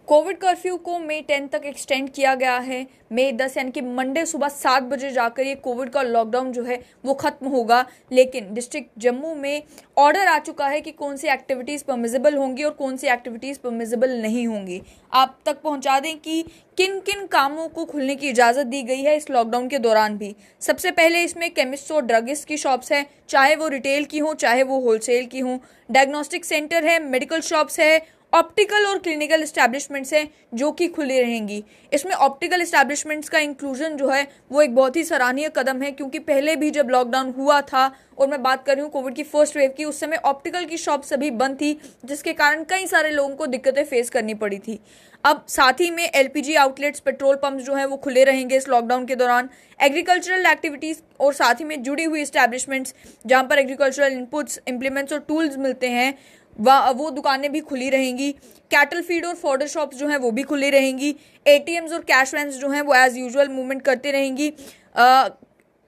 Covid curfew को मई 10 तक extend किया गया है। मई 10 यानी कि मंडे सुबह 7 बजे जाकर ये कोविड का लॉकडाउन जो है वो खत्म होगा। लेकिन डिस्ट्रिक्ट जम्मू में ऑर्डर आ चुका है कि कौन सी एक्टिविटीज़ परमिजिबल होंगी और कौन सी एक्टिविटीज़ परमिजिबल नहीं होंगी। आप तक पहुंचा दें कि किन किन कामों को खुलने की इजाज़त दी गई है इस लॉकडाउन के दौरान भी। सबसे पहले इसमें केमिस्ट और ड्रगिस्ट की शॉप्स हैं, चाहे वो रिटेल की हो चाहे वो होलसेल की हो। डायग्नोस्टिक सेंटर है, मेडिकल शॉप्स है, ऑप्टिकल और क्लिनिकल इस्टेब्लिशमेंट्स हैं जो कि खुली रहेंगी। इसमें ऑप्टिकल इस्टेब्लिशमेंट्स का इंक्लूजन जो है वो एक बहुत ही सराहनीय कदम है, क्योंकि पहले भी जब लॉकडाउन हुआ था और मैं बात कर रही हूँ कोविड की फर्स्ट वेव की, उस समय ऑप्टिकल की शॉप सभी बंद थी, जिसके कारण कई सारे लोगों को दिक्कतें फेस करनी पड़ी थी। अब साथ ही में एलपीजी आउटलेट्स, पेट्रोल पंप्स जो हैं वो खुले रहेंगे इस लॉकडाउन के दौरान। एग्रीकल्चरल एक्टिविटीज़ और साथ ही में जुड़ी हुई इस्टेब्लिशमेंट्स जहाँ पर एग्रीकल्चरल इनपुट्स, इम्प्लीमेंट्स और टूल्स मिलते हैं वो दुकानें भी खुली रहेंगी। कैटल फीड और फॉडर शॉप्स जो हैं वो भी खुली रहेंगी। एटीएम्स और कैश वैन्स जो हैं वो एज यूजुअल मूवमेंट करते रहेंगी।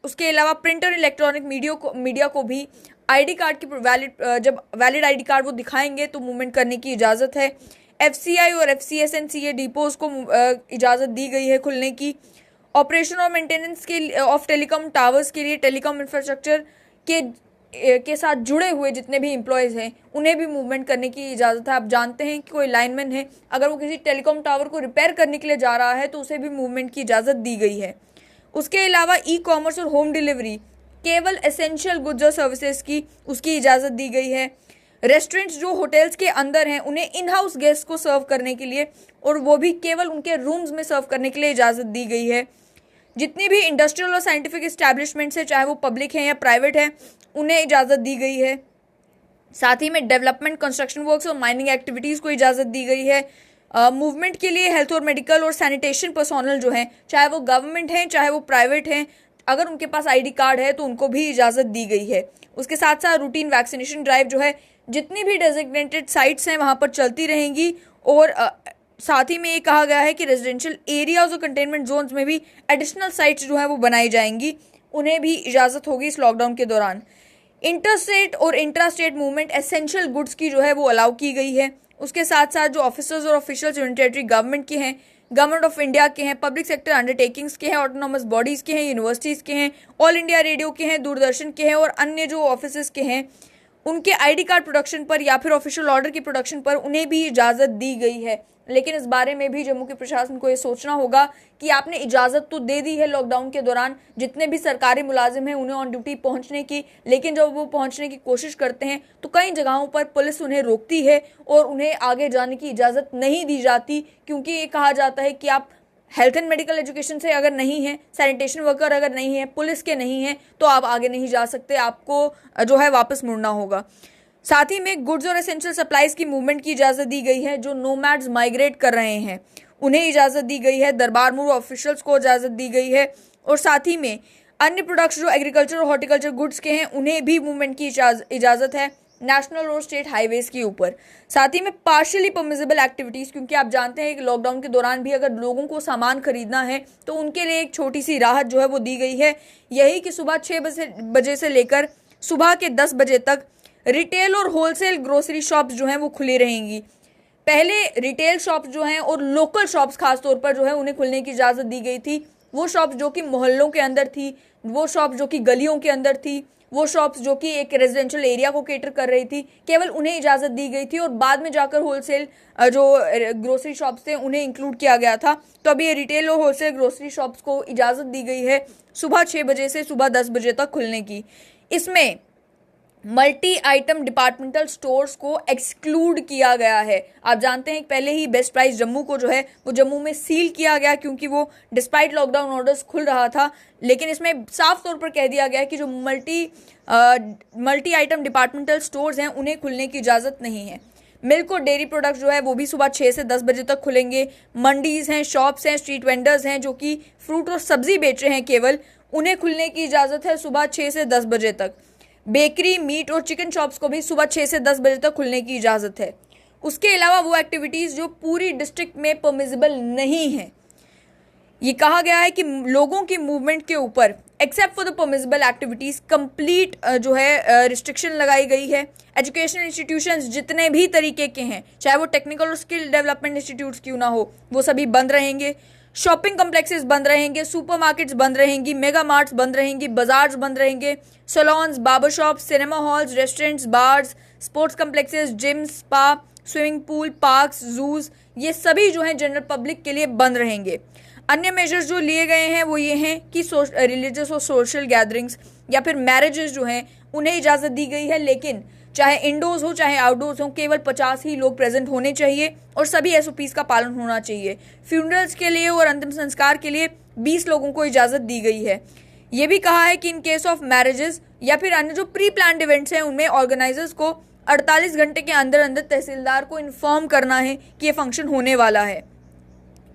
उसके अलावा प्रिंट और इलेक्ट्रॉनिक मीडिया को भी आईडी कार्ड की जब वैलिड आईडी कार्ड वो दिखाएंगे तो मूवमेंट करने की इजाज़त है। एफसीआई और एफसीएस एंड सीए डिपोज को इजाज़त दी गई है खुलने की। ऑपरेशन और मेंटेनेंस के ऑफ टेलीकॉम टावर्स के लिए टेलीकॉम इंफ्रास्ट्रक्चर के साथ जुड़े हुए जितने भी एम्प्लॉयज़ हैं उन्हें भी मूवमेंट करने की इजाज़त है। आप जानते हैं कि कोई लाइनमैन है, अगर वो किसी टेलीकॉम टावर को रिपेयर करने के लिए जा रहा है तो उसे भी मूवमेंट की इजाज़त दी गई है। उसके अलावा ई कॉमर्स और होम डिलीवरी, केवल एसेंशियल गुड्स और सर्विसेज की उसकी इजाज़त दी गई है। रेस्टोरेंट्स जो होटल्स के अंदर हैं उन्हें इन हाउस गेस्ट को सर्व करने के लिए और वो भी केवल उनके रूम्स में सर्व करने के लिए इजाज़त दी गई है। जितनी भी इंडस्ट्रियल और साइंटिफिक इस्टेब्लिशमेंट्स हैं, चाहे वो पब्लिक हैं या प्राइवेट हैं, उन्हें इजाज़त दी गई है। साथ ही में डेवलपमेंट, कंस्ट्रक्शन वर्क्स और माइनिंग एक्टिविटीज़ को इजाज़त दी गई है। मूवमेंट के लिए हेल्थ और मेडिकल और सैनिटेशन पर्सोनल जो हैं, चाहे वो गवर्नमेंट हैं चाहे वो प्राइवेट हैं, अगर उनके पास आईडी कार्ड है तो उनको भी इजाज़त दी गई है। उसके साथ साथ रूटीन वैक्सीनेशन ड्राइव जो है जितनी भी डेजिग्नेटेड साइट्स हैं वहाँ पर चलती रहेंगी। और साथ ही में ये कहा गया है कि रेजिडेंशियल एरियाज और कंटेनमेंट जोन्स में भी एडिशनल साइट्स जो हैं वो बनाई जाएंगी, उन्हें भी इजाज़त होगी इस लॉकडाउन के दौरान। इंटरस्टेट और intra state movement essential goods की जो है वो अलाउ की गई है। उसके साथ साथ जो ऑफिसर्स और ऑफिशियल्स यूनिटरी गवर्नमेंट के हैं, गवर्नमेंट ऑफ इंडिया के हैं, पब्लिक सेक्टर अंडरटेकिंग्स के हैं, ऑटोनॉमस बॉडीज़ के हैं, यूनिवर्सिटीज़ के हैं, ऑल इंडिया रेडियो के हैं, दूरदर्शन के हैं और अन्य जो ऑफिस के हैं, उनके आईडी कार्ड प्रोडक्शन पर या फिर ऑफिशियल ऑर्डर की प्रोडक्शन पर उन्हें भी इजाज़त दी गई है। लेकिन इस बारे में भी जम्मू के प्रशासन को ये सोचना होगा कि आपने इजाज़त तो दे दी है लॉकडाउन के दौरान जितने भी सरकारी मुलाजिम हैं उन्हें ऑन ड्यूटी पहुंचने की, लेकिन जब वो पहुंचने की कोशिश करते हैं तो कई जगहों पर पुलिस उन्हें रोकती है और उन्हें आगे जाने की इजाज़त नहीं दी जाती, क्योंकि ये कहा जाता है कि आप हेल्थ एंड मेडिकल एजुकेशन से अगर नहीं है, सैनिटेशन वर्कर अगर नहीं है, पुलिस के नहीं है, तो आप आगे नहीं जा सकते, आपको जो है वापस मुड़ना होगा। साथ ही में गुड्स और एसेंशियल सप्लाईज की मूवमेंट की इजाज़त दी गई है। जो नोमैड्स माइग्रेट कर रहे हैं उन्हें इजाज़त दी गई है। दरबार मूव ऑफिशियल्स को इजाज़त दी गई है। और साथ ही में अन्य प्रोडक्ट्स जो एग्रीकल्चर और हॉर्टिकल्चर गुड्स के हैं उन्हें भी मूवमेंट की इजाज़त है नेशनल और स्टेट हाईवेज के ऊपर। साथ ही में पार्शियली परमिजिबल एक्टिविटीज़, क्योंकि आप जानते हैं कि लॉकडाउन के दौरान भी अगर लोगों को सामान खरीदना है तो उनके लिए एक छोटी सी राहत जो है वो दी गई है, यही कि सुबह 6 बजे से लेकर सुबह के 10 बजे तक रिटेल और होलसेल ग्रोसरी शॉप्स जो हैं वो खुली रहेंगी। पहले रिटेल शॉप्स जो हैं और लोकल शॉप्स खास तौर पर जो है उन्हें खुलने की इजाज़त दी गई थी। वो शॉप्स जो कि मोहल्लों के अंदर थी, वो शॉप्स जो कि गलियों के अंदर थी, वो शॉप्स जो कि एक रेजिडेंशियल एरिया को केटर कर रही थी, केवल उन्हें इजाज़त दी गई थी और बाद में जाकर होलसेल जो ग्रोसरी शॉप्स थे उन्हें इंक्लूड किया गया था। तो अभी ये रिटेल और होलसेल ग्रोसरी शॉप्स को इजाज़त दी गई है सुबह 6 बजे से सुबह 10 बजे तक खुलने की। इसमें मल्टी आइटम डिपार्टमेंटल स्टोर्स को एक्सक्लूड किया गया है। आप जानते हैं कि पहले ही बेस्ट प्राइस जम्मू को जो है वो जम्मू में सील किया गया, क्योंकि वो डिस्पाइट लॉकडाउन ऑर्डर्स खुल रहा था। लेकिन इसमें साफ तौर पर कह दिया गया है कि जो मल्टी आइटम डिपार्टमेंटल स्टोर्स हैं उन्हें खुलने की इजाज़त नहीं है। मिल्क और डेयरी प्रोडक्ट्स जो है वो भी सुबह 6 से 10 बजे तक खुलेंगे। मंडीज़ हैं, शॉप्स हैं, स्ट्रीट वेंडर्स हैं जो कि फ्रूट और सब्जी बेच रहे हैं, केवल उन्हें खुलने की इजाज़त है सुबह 6 से 10 बजे तक। बेकरी, मीट और चिकन शॉप्स को भी सुबह 6 से 10 बजे तक खुलने की इजाज़त है। उसके अलावा वो एक्टिविटीज़ जो पूरी डिस्ट्रिक्ट में परमिजिबल नहीं हैं, ये कहा गया है कि लोगों की मूवमेंट के ऊपर except for the permissible activities complete जो है रिस्ट्रिक्शन लगाई गई है। एजुकेशनल इंस्टीट्यूशंस जितने भी तरीके के हैं, चाहे वो टेक्निकल और स्किल डेवलपमेंट इंस्टीट्यूट्स क्यों ना हो, वो सभी बंद रहेंगे। शॉपिंग कम्प्लेक्सेस बंद रहेंगे, सुपरमार्केट्स बंद रहेंगी, मेगा मार्ट्स बंद रहेंगी, बाजार्स बंद रहेंगे, saloons, barber shop, cinema halls, restaurants, bars, sports complexes, gym, spa, swimming pool, parks, juice, ये सभी जो हैं जनरल पब्लिक के लिए बंद रहेंगे। अन्य मेजर्स जो लिए गए हैं वो ये हैं कि रिलीजियस और सोशल गैदरिंग्स या फिर मैरिजेस जो हैं उन्हें इजाज़त दी गई है, लेकिन चाहे इंडोर्स हो चाहे आउटडोर्स हो, केवल 50 ही लोग प्रेजेंट होने चाहिए और सभी एसओपीज का पालन होना चाहिए। फ्यूनरल्स के लिए और अंतिम संस्कार के लिए 20 लोगों को इजाज़त दी गई है। ये भी कहा है कि इन केस ऑफ मैरिजेस या फिर अन्य जो प्री प्लान्ड इवेंट्स हैं उनमें ऑर्गेनाइजर्स को 48 घंटे के अंदर अंदर तहसीलदार को इन्फॉर्म करना है कि ये फंक्शन होने वाला है।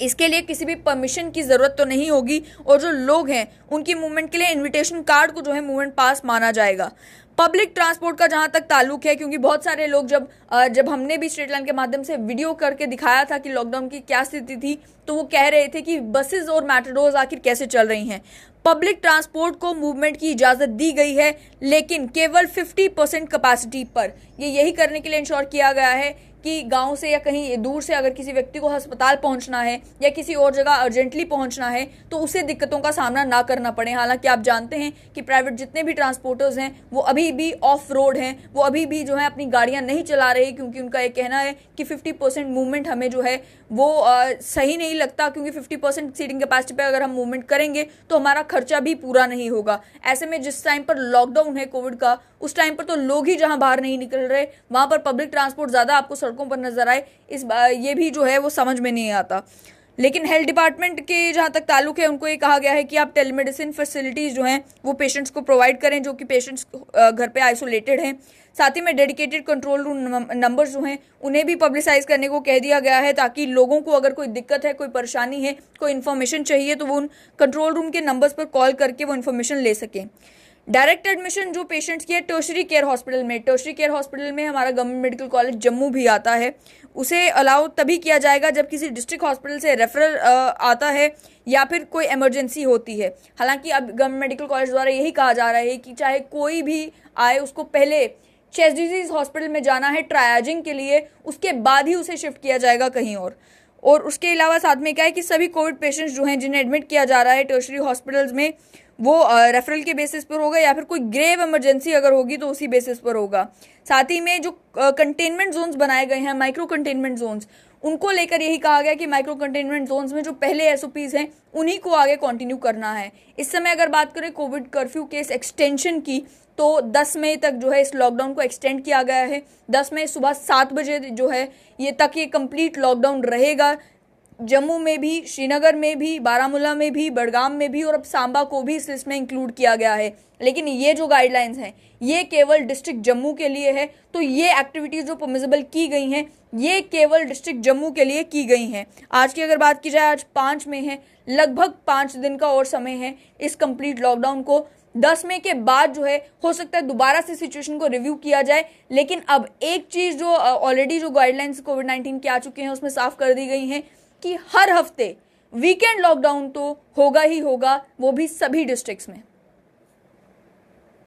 इसके लिए किसी भी परमिशन की ज़रूरत तो नहीं होगी और जो लोग हैं उनकी मूवमेंट के लिए इनविटेशन कार्ड को जो है मूवमेंट पास माना जाएगा। पब्लिक ट्रांसपोर्ट का जहां तक ताल्लुक है, क्योंकि बहुत सारे लोग जब हमने भी स्ट्रेट लाइन के माध्यम से वीडियो करके दिखाया था कि लॉकडाउन की क्या स्थिति थी, तो वो कह रहे थे कि बसेस और मेट्रोज आखिर कैसे चल रही हैं। पब्लिक ट्रांसपोर्ट को मूवमेंट की इजाज़त दी गई है, लेकिन केवल 50% कैपेसिटी पर। यही करने के लिए इंश्योर किया गया है कि गांव से या कहीं दूर से अगर किसी व्यक्ति को अस्पताल पहुंचना है या किसी और जगह अर्जेंटली पहुंचना है तो उसे दिक्कतों का सामना ना करना पड़े। हालांकि आप जानते हैं कि प्राइवेट जितने भी ट्रांसपोर्टर्स हैं वो अभी भी ऑफ रोड हैं, वो अभी भी जो है अपनी गाड़ियां नहीं चला रहे, क्योंकि उनका ये कहना है कि 50% मूवमेंट हमें जो है वो सही नहीं लगता, क्योंकि 50% सीटिंग कैपेसिटी पर अगर हम मूवमेंट करेंगे तो हमारा खर्चा भी पूरा नहीं होगा। ऐसे में जिस टाइम पर लॉकडाउन है कोविड का, उस टाइम पर तो लोग ही जहां बाहर नहीं निकल रहे, वहां पर पब्लिक ट्रांसपोर्ट ज़्यादा आपको सड़कों पर नजर आए, ये भी जो है वो समझ में नहीं आता। लेकिन हेल्थ डिपार्टमेंट के जहाँ तक ताल्लुक है, उनको ये कहा गया है कि आप टेलीमेडिसिन फैसिलिटीज़ जो हैं वो पेशेंट्स को प्रोवाइड करें जो कि पेशेंट्स घर पे आइसोलेटेड हैं। साथ ही में डेडिकेटेड कंट्रोल रूम नंबर्स जो हैं उन्हें भी पब्लिसाइज करने को कह दिया गया है, ताकि लोगों को अगर कोई दिक्कत है, कोई परेशानी है, कोई इन्फॉर्मेशन चाहिए तो वो उन कंट्रोल रूम के नंबर्स पर कॉल करके वो इन्फॉर्मेशन ले सकें। डायरेक्ट एडमिशन जो पेशेंट्स की है टर्शरी केयर हॉस्पिटल में हमारा गवर्नमेंट मेडिकल कॉलेज जम्मू भी आता है, उसे अलाउ तभी किया जाएगा जब किसी डिस्ट्रिक्ट हॉस्पिटल से रेफरल आता है या फिर कोई इमरजेंसी होती है। हालांकि अब गवर्नमेंट मेडिकल कॉलेज द्वारा यही कहा जा रहा है कि चाहे कोई भी आए उसको पहले चेस्ट डिजीज हॉस्पिटल में जाना है ट्रायाजिंग के लिए, उसके बाद ही उसे शिफ्ट किया जाएगा कहीं और उसके अलावा साथ में क्या है कि सभी कोविड पेशेंट्स जो हैं जिन्हें एडमिट किया जा रहा है टर्शरी हॉस्पिटल्स में, वो रेफरल के बेसिस पर होगा या फिर कोई ग्रेव इमरजेंसी अगर होगी तो उसी बेसिस पर होगा। साथ ही में जो कंटेनमेंट जोन्स बनाए गए हैं, माइक्रो कंटेनमेंट जोन्स, उनको लेकर यही कहा गया कि माइक्रो कंटेनमेंट जोन्स में जो पहले एसओपीज हैं उन्हीं को आगे कंटिन्यू करना है। इस समय अगर बात करें कोविड कर्फ्यू के इस एक्सटेंशन की, तो 10 मई तक जो है इस लॉकडाउन को एक्सटेंड किया गया है। 10 मई सुबह 7 बजे जो है ये कंप्लीट लॉकडाउन रहेगा। जम्मू में भी, श्रीनगर में भी, बारामूला में भी, बड़गाम में भी और अब सांबा को भी इस लिस्ट में इंक्लूड किया गया है। लेकिन ये जो गाइडलाइंस हैं ये केवल डिस्ट्रिक्ट जम्मू के लिए है, तो ये एक्टिविटीज़ जो परमिसिबल की गई हैं ये केवल डिस्ट्रिक्ट जम्मू के लिए की गई हैं। आज की अगर बात की जाए, आज 5 मई है, लगभग 5 दिन का और समय है इस कंप्लीट लॉकडाउन को। 10 मई के बाद जो है हो सकता है दोबारा से सिचुएशन को रिव्यू किया जाए, लेकिन अब एक चीज़ जो ऑलरेडी जो गाइडलाइंस कोविड-19 के आ चुके हैं उसमें साफ कर दी गई हैं कि हर हफ्ते वीकेंड लॉकडाउन तो होगा ही होगा, वो भी सभी डिस्ट्रिक्ट्स में।